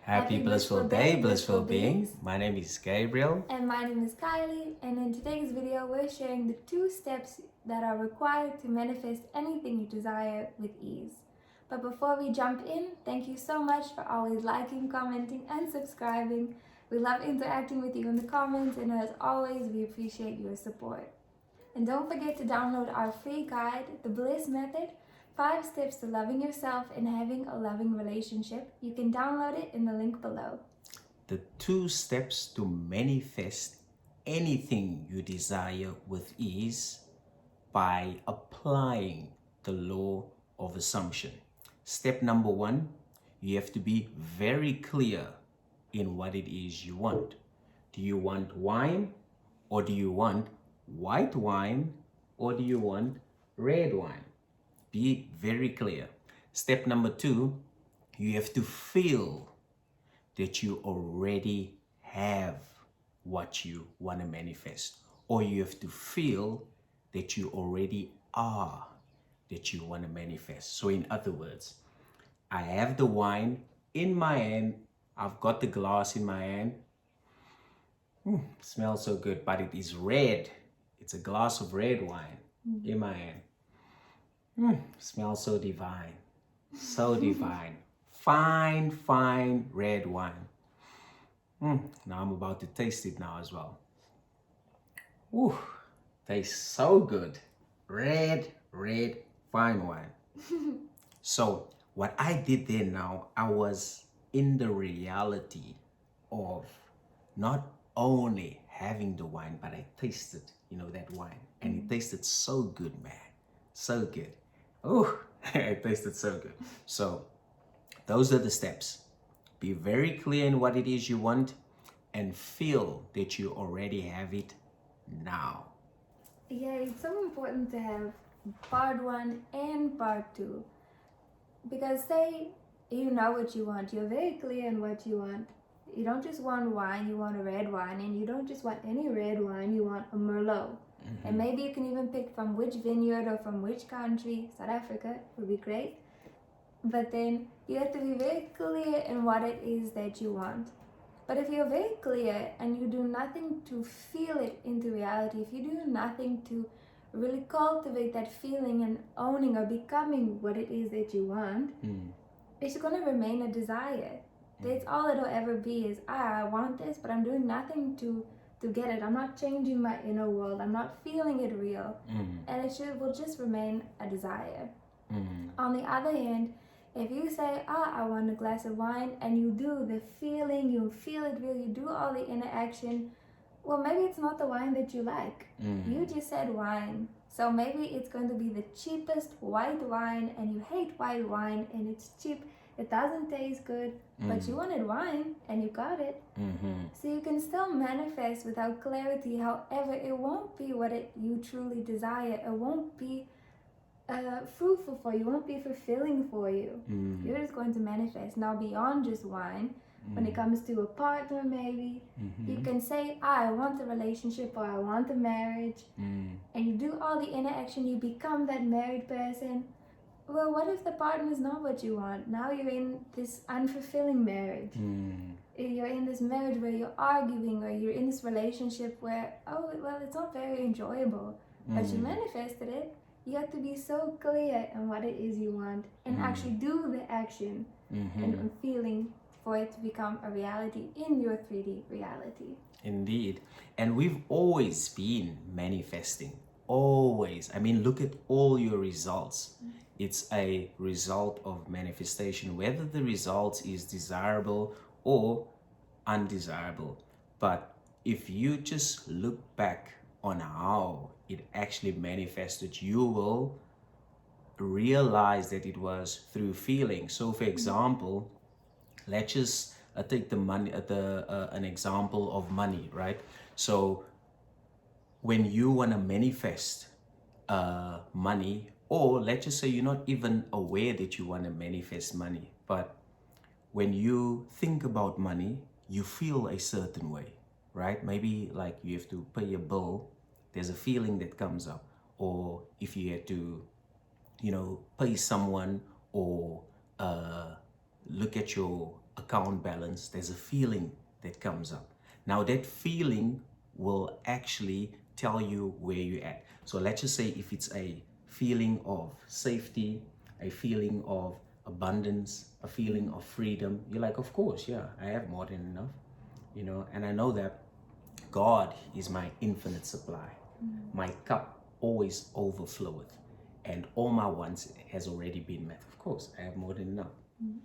Happy blissful day, blissful beings. My name is Gabriel. And my name is Kylie, and in today's video we're sharing the 2 steps that are required to manifest anything you desire with ease. But before we jump in, thank you so much for always liking, commenting, and subscribing. We love interacting with you in the comments, and as always, we appreciate your support. And don't forget to download our free guide, The Bliss Method, 5 Steps to Loving Yourself and Having a Loving Relationship. You can download it in the link below. The 2 steps to manifest anything you desire with ease by applying the law of assumption. Step number 1, you have to be very clear in what it is you want. Do you want wine, or do you want white wine, or do you want red wine? Be very clear. Step number 2, you have to feel that you already have what you want to manifest, or you have to feel that you already are that you want to manifest. So in other words, I have the wine in my hand, I've got the glass in my hand. Smells so good, but it is red. It's a glass of red wine in my hand. Smells so divine, so divine. Fine, fine red wine. Now I'm about to taste it now as well. Ooh, tastes so good. Red, fine wine. So what I did there now, I was in the reality of not only having the wine, but I tasted, that wine. And it tasted so good, man. So good. Oh, it tasted so good. So those are the steps. Be very clear in what it is you want and feel that you already have it now. Yeah, it's so important to have part 1 and part 2. Because say you know what you want, you're very clear in what you want. You don't just want wine, you want a red wine, and you don't just want any red wine, you want a Merlot. And maybe you can even pick from which vineyard or from which country. South Africa would be great. But then you have to be very clear in what it is that you want. But if you're very clear and you do nothing to feel it into reality, if you do nothing to really cultivate that feeling and owning or becoming what it is that you want, it's going to remain a desire. That's all it'll ever be is, I want this, but I'm doing nothing to get it. I'm not changing my inner world. I'm not feeling it real. And it will just remain a desire. On the other hand, if you say, I want a glass of wine, and you do the feeling, you feel it real, you do all the inner action, well, maybe it's not the wine that you like. You just said wine. So maybe it's going to be the cheapest white wine, and you hate white wine, and it's cheap. It doesn't taste good, but you wanted wine and you got it. So you can still manifest without clarity. However, it won't be what you truly desire. It won't be fruitful for you. It won't be fulfilling for you. You're just going to manifest. Now, beyond just wine, when it comes to a partner, maybe you can say, I want a relationship, or I want a marriage, and you do all the inner action. You become that married person. Well, what if the partner is not what you want? Now you're in this unfulfilling marriage. You're in this marriage where you're arguing, or you're in this relationship where, it's not very enjoyable. But you manifested it. You have to be so clear in what it is you want and actually do the action and feeling for it to become a reality in your 3D reality. Indeed. And we've always been manifesting. Always. I mean, look at all your results. It's a result of manifestation, whether the result is desirable or undesirable. But if you just look back on how it actually manifested, you will realize that it was through feeling. So for example, let's just take an example of money, right? So when you want to manifest money, or let's just say you're not even aware that you want to manifest money, but when you think about money, you feel a certain way, right? Maybe like you have to pay a bill, there's a feeling that comes up. Or if you had to, pay someone, or look at your account balance, there's a feeling that comes up. Now that feeling will actually tell you where you're at. So let's just say if it's a feeling of safety, a feeling of abundance, a feeling of freedom, you're like, of course, yeah, I have more than enough, you know, and I know that God is my infinite supply. My cup always overfloweth, and all my wants has already been met. Of course, I have more than enough.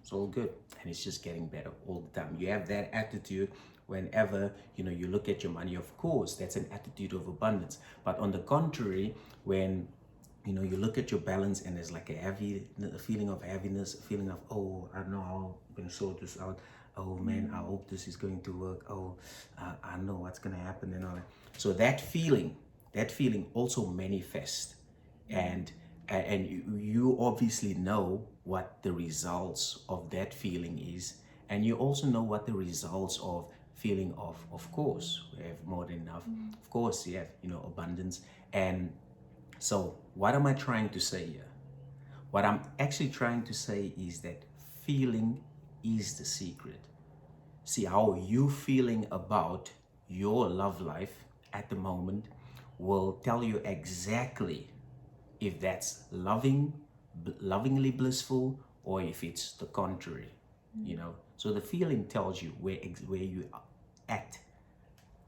It's all good, and it's just getting better all the time. You have that attitude whenever, you know, you look at your money. Of course, that's an attitude of abundance. But on the contrary, when you know you look at your balance and there's like a feeling of heaviness, a feeling of, oh, I don't know how I'm gonna sort this out. Oh man, I hope this is going to work. Oh, I know what's gonna happen and all that. So that feeling also manifests, and you obviously know what the results of that feeling is, and you also know what the results of feeling of course we have more than enough, of course you have, you know, abundance. And so what am I trying to say here? What I'm actually trying to say is that feeling is the secret. See, how you feeling about your love life at the moment will tell you exactly if that's lovingly blissful, or if it's the contrary, you know. So the feeling tells you where you are at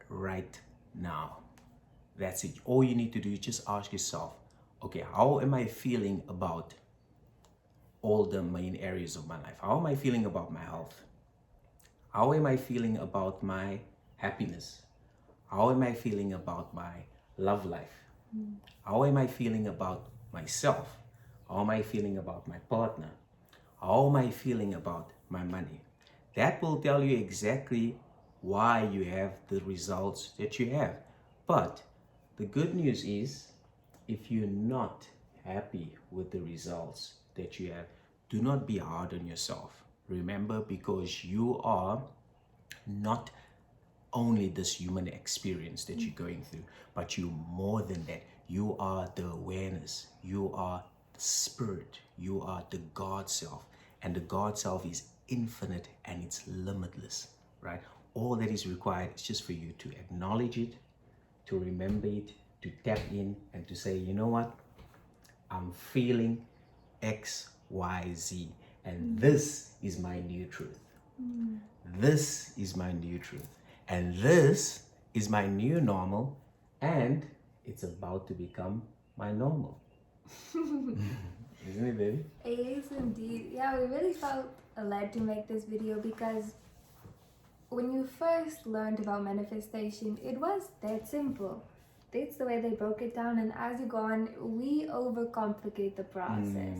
right now. That's it. All you need to do is just ask yourself, okay, how am I feeling about all the main areas of my life? How am I feeling about my health? How am I feeling about my happiness? How am I feeling about my love life? How am I feeling about myself? How am I feeling about my partner? How am I feeling about my money? That will tell you exactly why you have the results that you have. But the good news is, if you're not happy with the results that you have, do not be hard on yourself. Remember, because you are not only this human experience that you're going through, but you're more than that. You are the awareness, you are the spirit, you are the God self, and the God self is infinite and it's limitless, right? All that is required is just for you to acknowledge it, to remember it, to tap in and to say, you know what, I'm feeling X, Y, Z, and this is my new truth. This is my new truth. And this is my new normal, and it's about to become my normal. Isn't it, baby? It is indeed. Yeah, we really felt led to make this video because when you first learned about manifestation, it was that simple. That's the way they broke it down, and as you go on, we overcomplicate the process.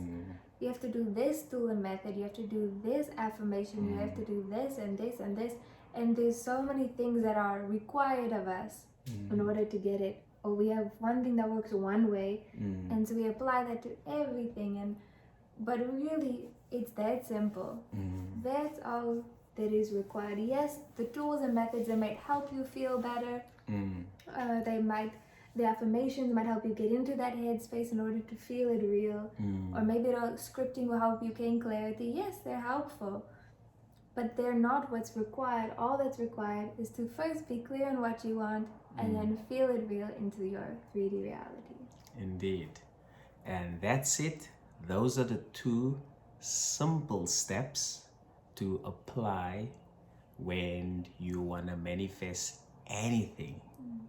You have to do this tool and method, you have to do this affirmation, you have to do this and this and this, and there's so many things that are required of us in order to get it. Or we have one thing that works one way, and so we apply that to everything, but really it's that simple. That's all that is required. Yes, the tools and methods that might help you feel better, the affirmations might help you get into that headspace in order to feel it real, or maybe the scripting will help you gain clarity. Yes, they're helpful, but they're not what's required. All that's required is to first be clear on what you want, and then feel it real into your 3D reality. Indeed. And that's it. Those are the 2 simple steps to apply when you want to manifest anything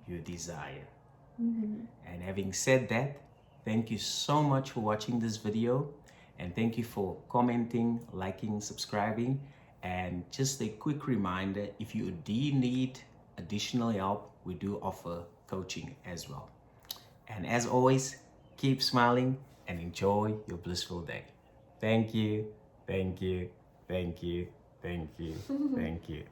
you desire. And having said that, thank you so much for watching this video, and thank you for commenting, liking, subscribing. And just a quick reminder, if you do need additional help, we do offer coaching as well. And as always, keep smiling and enjoy your blissful day. Thank you, thank you, thank you, thank you, thank you.